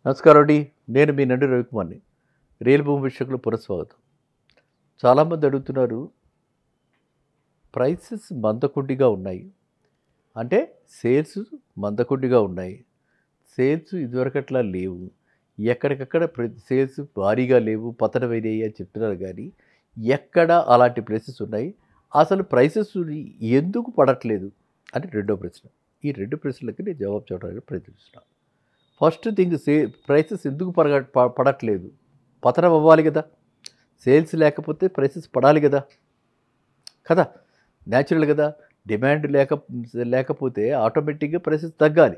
నమస్కారం అండి. నేను మీ నండి రవికుమార్‌ని. రియల్ భూమి వీక్షకులకు పునఃస్వాగతం. చాలామంది అడుగుతున్నారు, ప్రైసెస్ మందకొడిగా ఉన్నాయి. అంటే సేల్స్ మందకొడిగా ఉన్నాయి. సేల్స్ ఇదివరకట్లా లేవు. ఎక్కడికక్కడ సేల్స్ భారీగా లేవు, పతనమైనయి అని చెప్తున్నారు గానీ, ఎక్కడ అలాంటి ప్లేసెస్ ఉన్నాయి? అసలు ప్రైసెస్ ఎందుకు పడట్లేదు? అని రెండో ప్రశ్న. ఈ 2 ప్రశ్నలకి నేను జవాబు చెప్పడానికి ప్రయత్నిస్తున్నాను. ఫస్ట్ థింగ్ ప్రైసెస్ ఎందుకు పడట్లేదు? పతనం అవ్వాలి కదా! సేల్స్ లేకపోతే ప్రైసెస్ పడాలి కదా! కదా! న్యాచురల్ కదా! డిమాండ్ లేకపోతే ఆటోమేటిక్‌గా ప్రైసెస్ తగ్గాలి.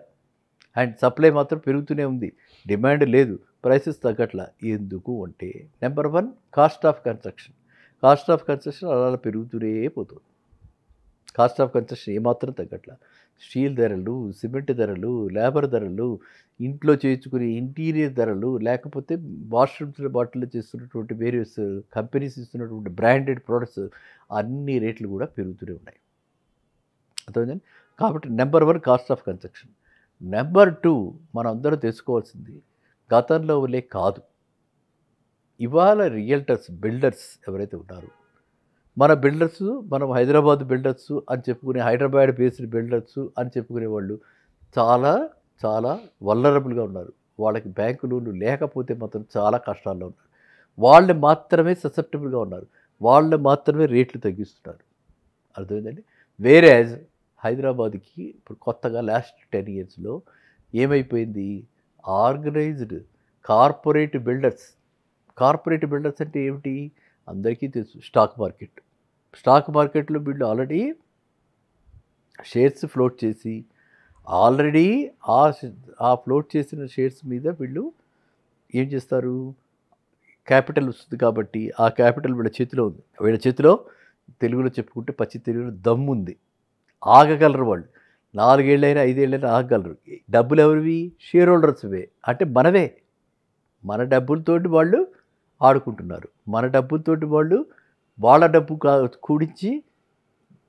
అండ్ సప్లై మాత్రం పెరుగుతూనే ఉంది. డిమాండ్ లేదు. ప్రైసెస్ తగ్గట్ల. ఎందుకు అంటే number 1 cost of construction. Cost of construction అలా పెరుగుతూనే పోతుంది. కాస్ట్ ఆఫ్ కన్‌స్ట్రక్షన్ ఏమాత్రం తగ్గట్ల. స్టీల్ ధరలు, సిమెంట్ ధరలు, లేబర్ ధరలు, ఇంట్లో చేయించుకునే ఇంటీరియర్ ధరలు, లేకపోతే వాష్‌రూమ్స్‌లో వాటిల్లో చేస్తున్నటువంటి వేరియస్ కంపెనీస్ ఇస్తున్నటువంటి బ్రాండెడ్ ప్రొడక్ట్స్ అన్ని రేట్లు కూడా పెరుగుతూనే ఉన్నాయి. అర్థమైందండి? కాబట్టి number 1 cost of construction. Number 2 మనందరం తెలుసుకోవాల్సింది గతంలో వలె కాదు. ఇవాళ రియల్టర్స్, బిల్డర్స్ ఎవరైతే ఉన్నారో మన బిల్డర్స్, మనం హైదరాబాద్ బిల్డర్స్ అని చెప్పుకునే హైదరాబాద్ బేస్డ్ బిల్డర్స్ అని చెప్పుకునే వాళ్ళు చాలా చాలా వల్నరబుల్‌గా ఉన్నారు. వాళ్ళకి బ్యాంకు లోన్లు లేకపోతే మాత్రం చాలా కష్టాల్లో ఉన్నారు. వాళ్ళు మాత్రమే ససెప్టబుల్‌గా ఉన్నారు. వాళ్ళు మాత్రమే రేట్లు తగ్గిస్తున్నారు. అర్థమైందండి? వేరేజ్ హైదరాబాద్‌కి ఇప్పుడు కొత్తగా లాస్ట్ 10 ఇయర్స్‌లో ఏమైపోయింది? Organised corporate builders. Corporate builders అంటే ఏమిటి? అందరికీ తెలుసు స్టాక్ మార్కెట్. స్టాక్ మార్కెట్‌లో వీళ్ళు ఆల్రెడీ షేర్స్ ఫ్లోట్ చేసి, ఆల్రెడీ ఆ ఫ్లోట్ చేసిన షేర్స్ మీద వీళ్ళు ఏం చేస్తారు? క్యాపిటల్ వస్తుంది కాబట్టి, ఆ క్యాపిటల్ వీళ్ళ చేతిలో ఉంది. వీళ్ళ చేతిలో తెలుగులో చెప్పుకుంటే పచ్చి తెలుగులో దమ్ముంది. ఆగగలరు వాళ్ళు. 4 ఏళ్ళైనా, 5 ఏళ్ళైనా ఆగగలరు. డబ్బులు ఎవరివి? షేర్ హోల్డర్స్‌వే. అంటే మనవే. మన డబ్బులతోటి వాళ్ళు ఆడుకుంటున్నారు. మన డబ్బులతోటి వాళ్ళు వాళ్ళ డబ్బు కూడించి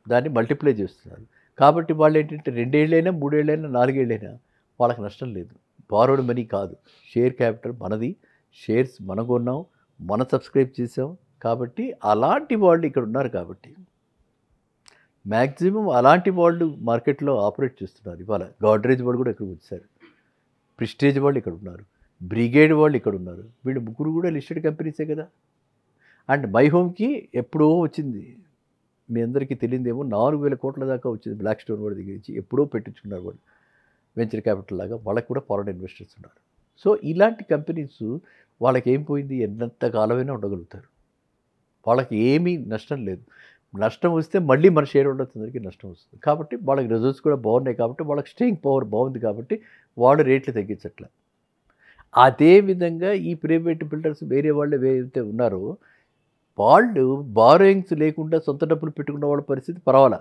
దాన్ని మల్టిప్లై చేస్తున్నారు. కాబట్టి వాళ్ళేంటంటే 2 ఏళ్ళైనా, 3 ఏళ్ళైనా, 4 ఏళ్ళైనా వాళ్ళకి నష్టం లేదు. బారోడ్ మనీ కాదు. షేర్ క్యాపిటల్ మనది. షేర్స్ మనం కొన్నాం. మనం సబ్స్క్రైబ్ చేసాం. కాబట్టి అలాంటి వాళ్ళు ఇక్కడ ఉన్నారు కాబట్టి మ్యాక్సిమం అలాంటి వాళ్ళు మార్కెట్‌లో ఆపరేట్ చేస్తున్నారు ఇవాళ. గోడ్రేజ్ వాళ్ళు కూడా ఇక్కడికి వచ్చారు. ప్రెస్టీజ్ వాళ్ళు ఇక్కడ ఉన్నారు. బ్రిగేడ్ వాళ్ళు ఇక్కడ ఉన్నారు. వీళ్ళు ముగ్గురు కూడా లిస్టెడ్ కంపెనీసే కదా! అండ్ మై హోమ్‌కి ఎప్పుడో వచ్చింది. మీ అందరికీ తెలియదేమో 4,000 కోట్ల దాకా వచ్చింది బ్లాక్ స్టోన్ వాడి దగ్గర నుంచి. ఎప్పుడో పెట్టించుకున్నారు వాళ్ళు. వెంచర్ క్యాపిటల్ లాగా. వాళ్ళకి కూడా ఫారెన్ ఇన్వెస్టర్స్ ఉన్నారు. సో, ఇలాంటి కంపెనీస్ వాళ్ళకేం పోయింది? ఎంత కాలమైనా ఉండగలుగుతారు. వాళ్ళకి ఏమీ నష్టం లేదు. నష్టం వస్తే మళ్ళీ మన షేర్ హోల్డర్స్ అందరికీ నష్టం వస్తుంది. కాబట్టి వాళ్ళకి రిజల్ట్స్ కూడా బాగున్నాయి కాబట్టి, వాళ్ళకి స్టేయింగ్ పవర్ బాగుంది కాబట్టి, వాళ్ళు రేట్లు తగ్గించట్ల. అదే విధంగా ఈ ప్రైవేట్ బిల్డర్స్ వేరే వాళ్ళు ఏవైతే ఉన్నారో వాళ్ళు బారోయింగ్స్ లేకుండా సొంత డబ్బులు పెట్టుకున్న వాళ్ళ పరిస్థితి పర్వాలా.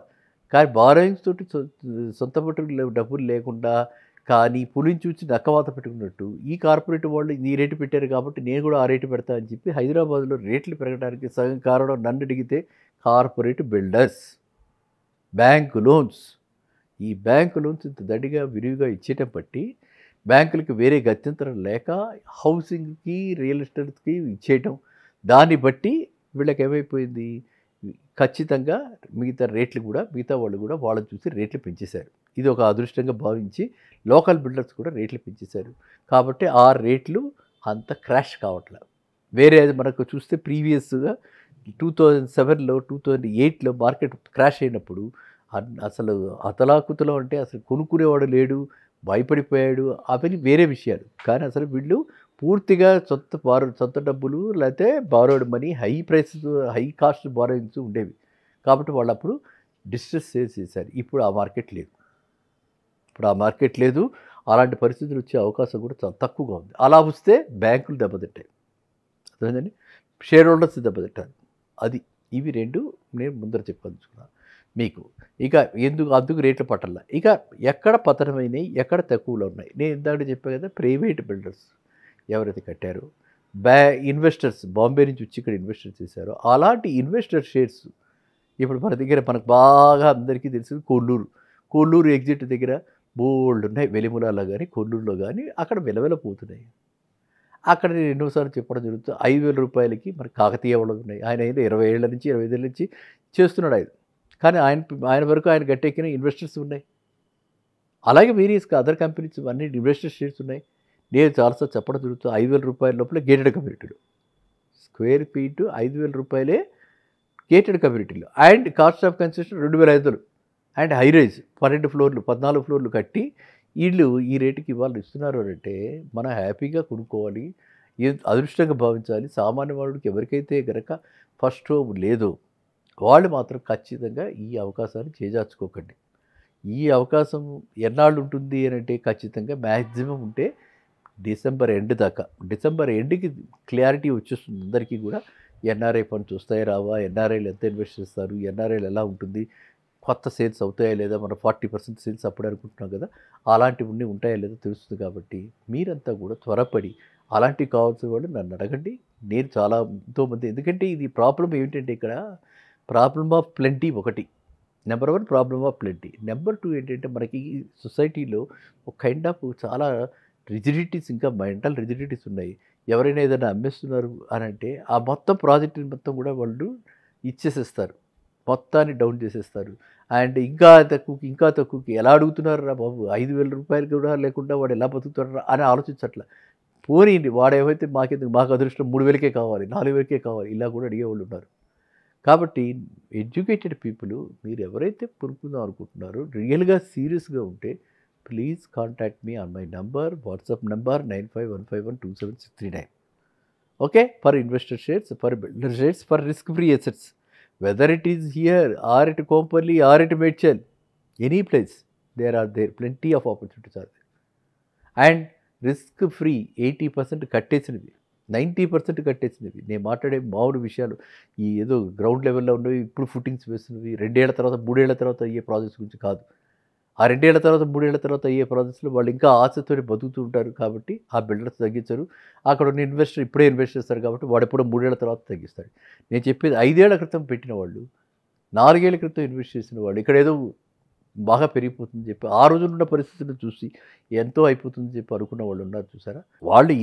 కానీ బారోయింగ్స్ తోటి సొంత డబ్బులు లేకుండా కానీ పులిని చూసి నక్కవాత పెట్టుకున్నట్టు ఈ కార్పొరేట్ వాళ్ళు ఈ రేటు పెట్టారు కాబట్టి నేను కూడా ఆ రేటు పెడతా అని చెప్పి హైదరాబాద్‌లో రేట్లు పెరగడానికి సగం కారణం నన్ను అడిగితే కార్పొరేట్ బిల్డర్స్, బ్యాంక్ లోన్స్. ఈ బ్యాంక్ లోన్స్ ఇంత దండిగా విరివిగా ఇచ్చేయటం బట్టి బ్యాంకులకి వేరే గత్యంతరం లేక హౌసింగ్‌కి, రియల్ ఎస్టేట్‌కి ఇచ్చేయటం. దాన్ని బట్టి వీళ్ళకి ఏమైపోయింది? ఖచ్చితంగా మిగతా రేట్లు కూడా మిగతా వాళ్ళు కూడా వాళ్ళని చూసి రేట్లు పెంచేశారు. ఇది ఒక అదృష్టంగా భావించి లోకల్ బిల్డర్స్ కూడా రేట్లు పెంచేశారు. కాబట్టి ఆ రేట్లు అంత క్రాష్ కావట్ల. వేరే మనకు చూస్తే ప్రీవియస్‌గా 2007లో, 2008లో మార్కెట్ క్రాష్ అయినప్పుడు అసలు అతలాకుతలం అంటే అసలు కొనుక్కునేవాడు లేడు. భయపడిపోయాడు. అవన్నీ వేరే విషయాలు. కానీ అసలు వీళ్ళు పూర్తిగా సొంత డబ్బులు లేతే borrowed money high cost borrowings ఉండేవి. కాబట్టి వాళ్ళప్పుడు డిస్ట్రెస్ సేల్స్ చేశారు. ఇప్పుడు ఆ మార్కెట్ లేదు. ఇప్పుడు ఆ మార్కెట్ లేదు. అలాంటి పరిస్థితులు వచ్చే అవకాశం కూడా చాలా తక్కువగా ఉంది. అలా వస్తే బ్యాంకులు దెబ్బతింటాయి. అర్థమైందండి? షేర్ హోల్డర్స్ దెబ్బతింటారు. అది. ఇవి 2 నేను ముందర చెప్పదలుచుకున్నాను మీకు. ఇక అందుకు రేట్లు పట్టల్ల. ఇక ఎక్కడ పతనమైనయి, ఎక్కడ తక్కువలో ఉన్నాయి. నేను ఇందాక చెప్పా కదా! ప్రైవేట్ బిల్డర్స్ ఎవరైతే కట్టారో, ఇన్వెస్టర్స్ బాంబే నుంచి వచ్చి ఇక్కడ ఇన్వెస్టర్ చేశారో, అలాంటి ఇన్వెస్టర్ షేర్స్ ఇప్పుడు మన దగ్గర మనకు బాగా అందరికీ తెలిసింది కొల్లూరు. కొల్లూరు ఎగ్జిట్ దగ్గర బోలెడున్నాయి. వెలిములాలో గాని, కొల్లూరులో గాని అక్కడ వెలవెలపోతున్నాయి. అక్కడ నేను ఎన్నోసార్లు చెప్పడం జరుగుతుంది. 5,000 రూపాయలకి మరి కాకతీయ వాళ్ళు ఉన్నాయి. ఆయన ఏదో 20 ఏళ్ల నుంచి 25 ఏళ్ల నుంచి చేస్తున్నాడు ఆయన. కానీ ఆయన వరకు ఆయన గట్టెక్కిన ఇన్వెస్టర్స్ ఉన్నాయి. అలాగే వేరియస్ అదర్ కంపెనీస్ అన్ని ఇన్వెస్టర్ షేర్స్ ఉన్నాయి. నేను చాలాసార్లు చెప్పడం జరుగుతుంది. 5,000 రూపాయల లోపల గేటెడ్ కమ్యూనిటీలు స్క్వేర్ ఫీట్ 5,000 రూపాయలే గేటెడ్ కమ్యూనిటీలు and cost of construction 2,500 and high rise 12 ఫ్లోర్లు 14 ఫ్లోర్లు కట్టి వీళ్ళు ఈ రేటుకి ఇవాళ ఇస్తున్నారు అంటే మనం హ్యాపీగా కొనుక్కోవాలి. అదృష్టంగా భావించాలి. సామాన్య వాడికి ఎవరికైతే కనుక ఫస్ట్ హోమ్ లేదో వాళ్ళు మాత్రం ఖచ్చితంగా ఈ అవకాశాన్ని చేజార్చుకోకండి. ఈ అవకాశం ఎన్నాళ్ళు ఉంటుంది అని అంటే ఖచ్చితంగా మ్యాక్సిమం ఉంటే డిసెంబర్ ఎండ్ దాకా. డిసెంబర్ ఎండ్కి క్లారిటీ వచ్చేస్తుంది అందరికీ కూడా. ఎన్ఆర్ఐ ఫండ్స్ వస్తాయి రావా, ఎన్ఆర్ఐలు ఎంత ఇన్వెస్ట్ చేస్తారు, ఎన్ఆర్ఐలు ఎలా ఉంటుంది, కొత్త సేల్స్ అవుతాయా లేదా, మనం 40% సేల్స్ అప్పుడే అనుకుంటున్నాం కదా, అలాంటివన్నీ ఉంటాయా లేదా తెలుస్తుంది. కాబట్టి మీరంతా కూడా త్వరపడి అలాంటివి కావాల్సిన వాళ్ళు నన్ను అడగండి. నేను చాలా ఎంతోమంది, ఎందుకంటే ఇది ప్రాబ్లం ఏమిటంటే ఇక్కడ ప్రాబ్లమ్ ఆఫ్ ప్లెంటీ ఒకటి, number 1 problem of plenty. Number 2 ఏంటంటే మనకి సొసైటీలో ఒక కైండ్ ఆఫ్ చాలా రిజిడిటీస్, ఇంకా మెంటల్ రిజిడిటీస్ ఉన్నాయి. ఎవరైనా ఏదైనా అమ్మేస్తున్నారు అని అంటే ఆ మొత్తం ప్రాజెక్టుని మొత్తం కూడా వాళ్ళు ఇచ్చేసేస్తారు, మొత్తాన్ని డౌన్ చేసేస్తారు. అండ్ ఇంకా తక్కువకి ఎలా అడుగుతున్నారు రా బాబు, 5,000 రూపాయలు కూడా లేకుండా వాడు ఎలా బతుకుతాడు అని ఆలోచించట్ల. పోనీండి వాడేమైతే మాకు అదృష్టం 3,000కే కావాలి, 4,000కే కావాలి, ఇలా కూడా అడిగేవాళ్ళు ఉన్నారు. కాబట్టి ఎడ్యుకేటెడ్ పీపుల్ మీరు ఎవరైతే కొనుక్కుందాం అనుకుంటున్నారో రియల్గా సీరియస్గా ఉంటే please contact me on my number, WhatsApp number 9515127639. Okay, for investor shares, for builder shares, for risk free assets, whether it is here or it Kompally or it Medchal, any place there plenty of opportunities are there. And risk free 80% కట్టేసినవి, 90% కట్టేసినవి. నేను మాట్లాడే మామూలు విషయాలు ఈ ఏదో ground లెవెల్లో ఉన్నవి, ఇప్పుడు ఫుటింగ్స్ వేస్తున్నవి, 2 ఏళ్ల తర్వాత 3 ఏళ్ల తర్వాత అయ్యే ప్రాజెక్ట్స్ గురించి కాదు. ఆ 2 ఏళ్ల తర్వాత 3 ఏళ్ల తర్వాత అయ్యే ప్రాజెక్ట్స్లో వాళ్ళు ఇంకా ఆశతో బతుకుతూ ఉంటారు. కాబట్టి ఆ బిల్డర్స్ తగ్గించరు. అక్కడ ఉన్న ఇన్వెస్టర్ ఇప్పుడే ఇన్వెస్ట్ చేస్తారు కాబట్టి వాడు ఎప్పుడో 3 ఏళ్ల తర్వాత తగ్గిస్తాడు. నేను చెప్పేది 5 ఏళ్ల క్రితం పెట్టిన వాళ్ళు, 4 ఏళ్ల క్రితం ఇన్వెస్ట్ చేసిన వాళ్ళు ఇక్కడ ఏదో బాగా పెరిగిపోతుందని చెప్పి ఆ రోజున ఉన్న పరిస్థితులను చూసి ఎంతో అయిపోతుందని చెప్పి అనుకున్న వాళ్ళు ఉన్నారు చూసారా. వాళ్ళు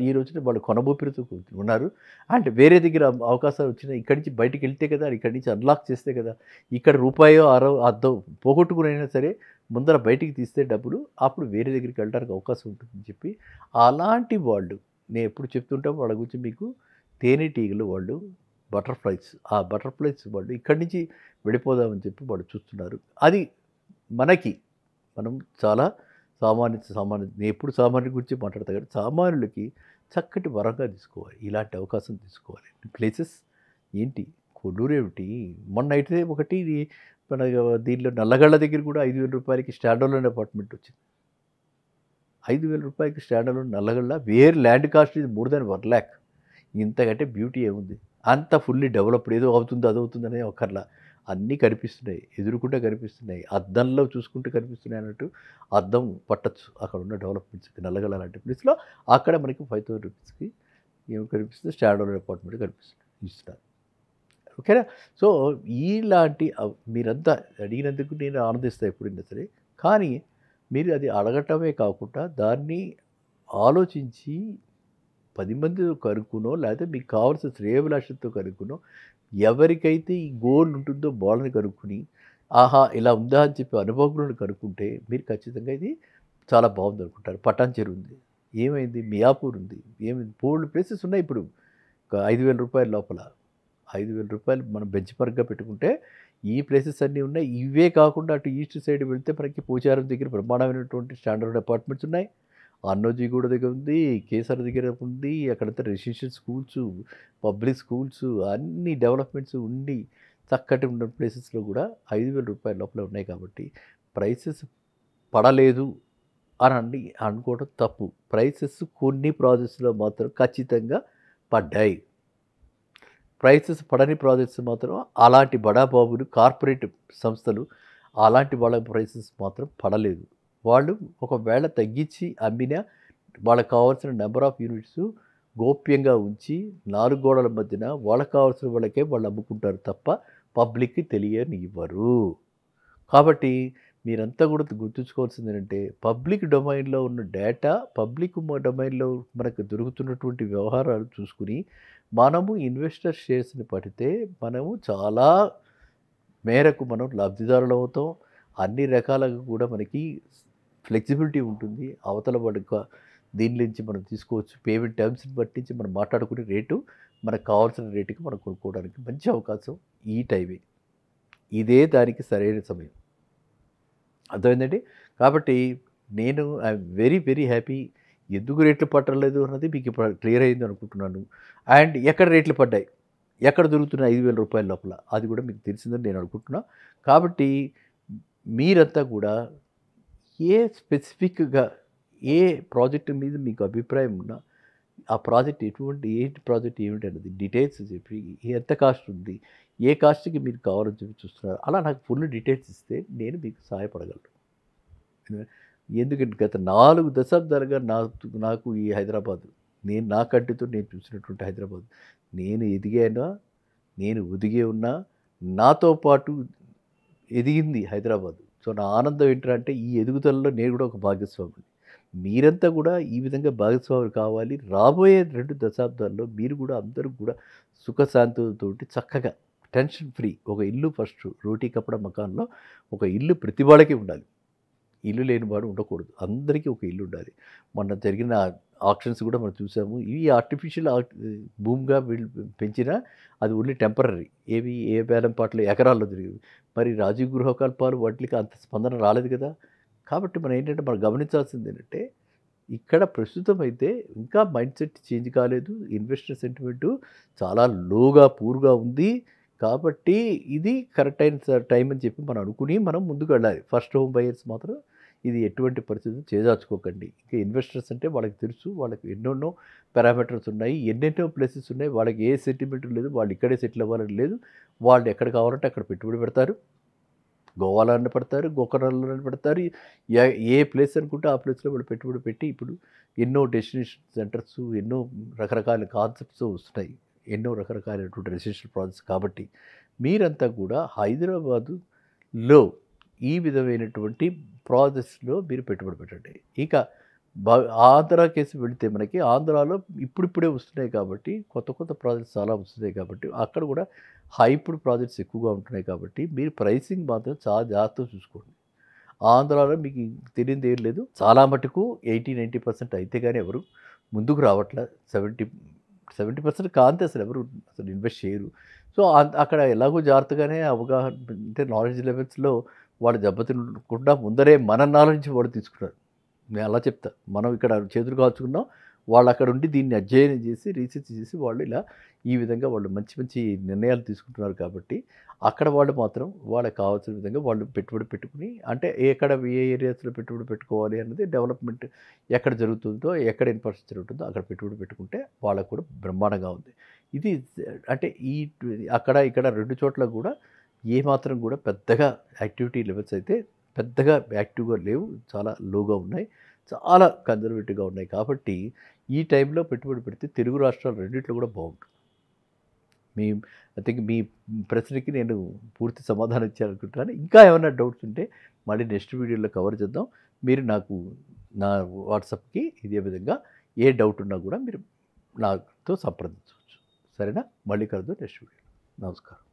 ఈ రోజున వాళ్ళు కొనబోపిరితో ఉన్నారు. అంటే వేరే దగ్గర అవకాశాలు వచ్చినా ఇక్కడి నుంచి బయటికి వెళ్తే కదా, ఇక్కడి నుంచి అన్లాక్ చేస్తే కదా, ఇక్కడ రూపాయో అర్థం పోగొట్టుకునైనా సరే ముందర బయటికి తీస్తే డబ్బులు అప్పుడు వేరే దగ్గరికి వెళ్ళడానికి అవకాశం ఉంటుందని చెప్పి అలాంటి వాళ్ళు నేను ఎప్పుడు చెప్తుంటాం వాళ్ళ గురించి మీకు. తేనెటీగలు వాళ్ళు, బటర్ఫ్లైస్, ఆ బటర్ఫ్లైస్ వాళ్ళు ఇక్కడి నుంచి వెళ్ళిపోదామని చెప్పి వాళ్ళు చూస్తున్నారు. అది మనం చాలా సామాన్య నేను ఎప్పుడు సామాన్యుల గురించి మాట్లాడతా కానీ సామాన్యులకి చక్కటి వరంగా తీసుకోవాలి, ఇలాంటి అవకాశం తీసుకోవాలి. ప్లేసెస్ ఏంటి, కొల్లూరు ఏమిటి, మొన్న అయితే ఒకటి మన దీనిలో నల్లగళ్ళ దగ్గర కూడా 5,000 రూపాయలకి స్టాండర్లోన్ అపార్ట్మెంట్ వచ్చింది. 5,000 రూపాయలకి స్టాండర్లోన్ నల్లగళ్ళ, వేర్ ల్యాండ్ కాస్ట్ ఇది మోర్ దాన్ 1 lakh. ఇంతకంటే బ్యూటీ ఏముంది, అంత ఫుల్లీ డెవలప్డ్, ఏదో అవుతుంది అదవుతుందనే ఒకర్లా అన్నీ కనిపిస్తున్నాయి, ఎదురుకుంటే కనిపిస్తున్నాయి, అద్దంలో చూసుకుంటే కనిపిస్తున్నాయి అన్నట్టు అద్దం పట్టచ్చు అక్కడ ఉన్న డెవలప్మెంట్స్కి. నల్లగల లాంటి ప్లేస్లో అక్కడ మనకి 5,000 రూపీస్కి ఏమి కనిపిస్తుంది, స్టాండర్డ్ అపార్ట్మెంట్ కనిపిస్తుంది, ఇస్తున్నారు. ఓకేనా. సో ఇలాంటి మీరంతా అడిగినందుకు నేను ఆనందిస్తాను ఎప్పుడైనా సరే. కానీ మీరు అది అడగటమే కాకుండా దాన్ని ఆలోచించి 10 మందితో కనుక్కునో లేకపోతే మీకు కావాల్సిన శ్రేయోభిలాషంతో కనుక్కునో ఎవరికైతే ఈ గోల్ ఉంటుందో వాళ్ళని కనుక్కుని ఆహా ఇలా ఉందా అని చెప్పి అనుభవజ్ఞులను కనుక్కుంటే మీరు ఖచ్చితంగా ఇది చాలా బాగుంది అనుకుంటారు. పటాన్ చెరువు ఉంది, ఏమైంది, మియాపూర్ ఉంది, ఏమైంది, బోల్డ్ ప్లేసెస్ ఉన్నాయి. ఇప్పుడు 5,000 రూపాయల లోపల 5,000 రూపాయలు మనం బెంచ్ మార్క్గా పెట్టుకుంటే ఈ ప్లేసెస్ అన్నీ ఉన్నాయి. ఇవే కాకుండా అటు ఈస్ట్ సైడ్ వెళ్తే మనకి పోచారం దగ్గర బ్రహ్మాండమైనటువంటి స్టాండర్డ్ అపార్ట్మెంట్స్ ఉన్నాయి. అన్నోజీగూడ దగ్గర ఉంది, కేసర్ దగ్గర ఉంది, అక్కడంతా రెసిడెన్షియల్ స్కూల్స్, పబ్లిక్ స్కూల్స్, అన్ని డెవలప్మెంట్స్ ఉండి చక్కటి ఉన్న ప్లేసెస్లో కూడా 5,000 రూపాయల లోపల ఉన్నాయి. కాబట్టి ప్రైసెస్ పడలేదు అని అనుకోవడం తప్పు. ప్రైసెస్ కొన్ని ప్రాజెక్ట్స్లో మాత్రం ఖచ్చితంగా పడ్డాయి. ప్రైసెస్ పడని ప్రాజెక్ట్స్ మాత్రం అలాంటి బడాబాబులు, కార్పొరేట్ సంస్థలు అలాంటి వాళ్ళ ప్రైసెస్ మాత్రం పడలేదు. వాళ్ళు ఒకవేళ తగ్గించి అమ్మినా వాళ్ళకి కావాల్సిన నెంబర్ ఆఫ్ యూనిట్స్ గోప్యంగా ఉంచి 4 గోడల మధ్యన వాళ్ళకి కావాల్సిన వాళ్ళకే వాళ్ళు అమ్ముకుంటారు తప్ప పబ్లిక్కి తెలియనివ్వరు. కాబట్టి మీరంతా కూడా గుర్తుంచుకోవాల్సింది ఏంటంటే పబ్లిక్ డొమైన్లో ఉన్న డేటా పబ్లిక్ డొమైన్లో మనకు దొరుకుతున్నటువంటి వ్యవహారాలు చూసుకుని మనము ఇన్వెస్టర్ షేర్స్ని పడితే మనము చాలా మేరకు మనం లబ్ధిదారులు అవుతాం. అన్ని రకాలుగా కూడా మనకి ఫ్లెక్సిబిలిటీ ఉంటుంది. అవతల వాడిక దీని నుంచి మనం తీసుకోవచ్చు. పేమెంట్ టర్మ్స్ని బట్టించి మనం మాట్లాడుకునే రేటు మనకు కావాల్సిన రేటుకి మనం కొనుక్కోవడానికి మంచి అవకాశం ఈ టైమే. ఇదే దానికి సరైన సమయం. అర్థమైందండి. కాబట్టి నేను ఐఎమ్ వెరీ వెరీ హ్యాపీ. ఎందుకు రేట్లు పట్టలేదు అన్నది మీకు ఇప్పుడు క్లియర్ అయింది అనుకుంటున్నాను. అండ్ ఎక్కడ రేట్లు పడ్డాయి, ఎక్కడ దొరుకుతున్నాయి రూ. 5,000 లోపల, అది కూడా మీకు తెలిసిందని నేను అనుకుంటున్నా. కాబట్టి మీరంతా కూడా ఏ స్పెసిఫిక్గా ఏ ప్రాజెక్ట్ మీద మీకు అభిప్రాయం ఉన్నా ఆ ప్రాజెక్ట్ ఏంటి ప్రాజెక్ట్ ఏమిటి అనేది డీటెయిల్స్ చెప్పి ఎంత కాస్ట్ ఉంది, ఏ కాస్ట్కి మీరు కావాలని చెప్పి చూస్తున్నారు, అలా నాకు ఫుల్ డీటెయిల్స్ ఇస్తే నేను మీకు సహాయపడగలను. ఎందుకంటే గత 4 దశాబ్దాలుగా నాకు ఈ హైదరాబాద్, నేను నా కంటితో నేను చూసినటువంటి హైదరాబాద్, నేను ఎదిగానా, నేను ఒదిగే ఉన్నా, నాతో పాటు ఎదిగింది హైదరాబాద్. సో నా ఆనందం ఏంటంటే ఈ ఎదుగుదలలో నేను కూడా ఒక భాగస్వామిని. మీరంతా కూడా ఈ విధంగా భాగస్వాములు కావాలి. రాబోయే 2 దశాబ్దాల్లో మీరు కూడా అందరూ కూడా సుఖశాంతులతోటి చక్కగా టెన్షన్ ఫ్రీ ఒక ఇల్లు ఫస్ట్ రోటీ కప్పడం మకాన్లో ఒక ఇల్లు ప్రతి వాళ్ళకి ఉండాలి. ఇల్లు లేనివాడు ఉండకూడదు. అందరికీ ఒక ఇల్లు ఉండాలి. మొన్న జరిగిన ఆక్షన్స్ కూడా మనం చూసాము. ఇవి ఆర్టిఫిషియల్ భూమిగా వీళ్ళు పెంచినా అది ఓన్లీ టెంపరరీ. ఏ బేలం పాటలు ఎకరాల్లో జరిగేవి. మరి రాజీవ్ గృహకల్పాలు వాటికి అంత స్పందన రాలేదు కదా. కాబట్టి మనం ఏంటంటే మనం గమనించాల్సింది ఏంటంటే ఇక్కడ ప్రస్తుతం అయితే ఇంకా మైండ్ సెట్ చేంజ్ కాలేదు. ఇన్వెస్టర్ సెంటిమెంటు చాలా లోగా పూర్గా ఉంది. కాబట్టి ఇది కరెక్ట్ అయిన టైం అని చెప్పి మనం అనుకుని మనం ముందుకు వెళ్ళాలి. ఫస్ట్ హోమ్ బయర్స్ మాత్రం ఇది ఎటువంటి పరిస్థితులు చేజార్చుకోకండి. ఇంకా ఇన్వెస్టర్స్ అంటే వాళ్ళకి తెలుసు, వాళ్ళకి ఎన్నెన్నో పారామీటర్స్ ఉన్నాయి, ఎన్నెన్నో ప్లేసెస్ ఉన్నాయి. వాళ్ళకి ఏ సెంటిమెంట్ లేదు, వాళ్ళు ఇక్కడే సెటిల్ అవ్వాలని లేదు. వాళ్ళు ఎక్కడ కావాలంటే అక్కడ పెట్టుబడి పెడతారు. గోవాలోనే పెడతారు, గోకర్ణంలోనే పెడతారు. ఏ ప్లేస్ అనుకుంటే ఆ ప్లేస్లో వాళ్ళు పెట్టుబడి పెట్టి ఇప్పుడు ఎన్నో డెస్టినేషన్ సెంటర్స్, ఎన్నో రకరకాల కాన్సెప్ట్స్ వస్తున్నాయి, ఎన్నో రకరకాలైనటువంటి రెసిడెన్షియల్ ప్రాజెక్ట్స్. కాబట్టి మీరంతా కూడా హైదరాబాదులో ఈ విధమైనటువంటి ప్రాజెక్ట్స్లో మీరు పెట్టుబడి పెట్టండి. ఇక ఆంధ్ర కేసు వెళితే మనకి ఆంధ్రాలో ఇప్పుడిప్పుడే వస్తున్నాయి కాబట్టి కొత్త కొత్త ప్రాజెక్ట్స్ చాలా వస్తున్నాయి కాబట్టి అక్కడ కూడా హైప్డ్ ప్రాజెక్ట్స్ ఎక్కువగా ఉంటున్నాయి కాబట్టి మీరు ప్రైసింగ్ మాత్రం చాలా జాగ్రత్తగా చూసుకోండి. ఆంధ్రాలో మీకు తెలియదు ఏం లేదు, చాలా మటుకు 80-90% అయితే కానీ ఎవరు ముందుకు రావట్లే. 70% కాంతి అసలు ఎవరు అసలు ఇన్వెస్ట్ చేయరు. సో అక్కడ ఎలాగో జాగ్రత్తగానే అవగాహన అంటే నాలెడ్జ్ లెవెల్స్లో వాళ్ళు దెబ్బతినకుండా ముందరే మన నాలెడ్జ్ వాడు తీసుకున్నారు. నేను అలా చెప్తా. మనం ఇక్కడ చేతులు కాల్చుకున్నాం, వాళ్ళు అక్కడ ఉండి దీన్ని అధ్యయనం చేసి రీసెర్చ్ చేసి వాళ్ళు ఇలా ఈ విధంగా వాళ్ళు మంచి మంచి నిర్ణయాలు తీసుకుంటున్నారు. కాబట్టి అక్కడ వాళ్ళు మాత్రం వాళ్ళకి కావాల్సిన విధంగా వాళ్ళు పెట్టుబడి పెట్టుకుని అంటే ఎక్కడ ఏ ఏరియాస్లో పెట్టుబడి పెట్టుకోవాలి అన్నది డెవలప్మెంట్ ఎక్కడ జరుగుతుందో, ఎక్కడ ఇన్ఫ్రాస్ట్రక్చర్ ఉంటుందో అక్కడ పెట్టుబడి పెట్టుకుంటే వాళ్ళకు కూడా బ్రహ్మాండంగా ఉంది. ఇది అంటే ఈ అక్కడ ఇక్కడ 2 చోట్ల కూడా ఏమాత్రం కూడా పెద్దగా యాక్టివిటీ లెవెల్స్ అయితే పెద్దగా యాక్టివ్గా లేవు, చాలా లోగా ఉన్నాయి, చాలా కన్జర్వేటివ్గా ఉన్నాయి. కాబట్టి ఈ టైంలో పెట్టుబడి పెడితే తెలుగు రాష్ట్రాలు రెండిట్లో కూడా బాగుంటుంది. మీ ఐ థింక్ మీ ప్రశ్నకి నేను పూర్తి సమాధానం ఇచ్చానుకుంటున్నాను. ఇంకా ఏమైనా డౌట్స్ ఉంటే మళ్ళీ నెక్స్ట్ వీడియోలో కవర్ చేద్దాం. మీరు నాకు నా వాట్సాప్కి ఇదే విధంగా ఏ డౌట్ ఉన్నా కూడా మీరు నాతో సంప్రదించవచ్చు. సరేనా? మళ్ళీ కలుద్దాం నెక్స్ట్ వీడియో. నమస్కారం.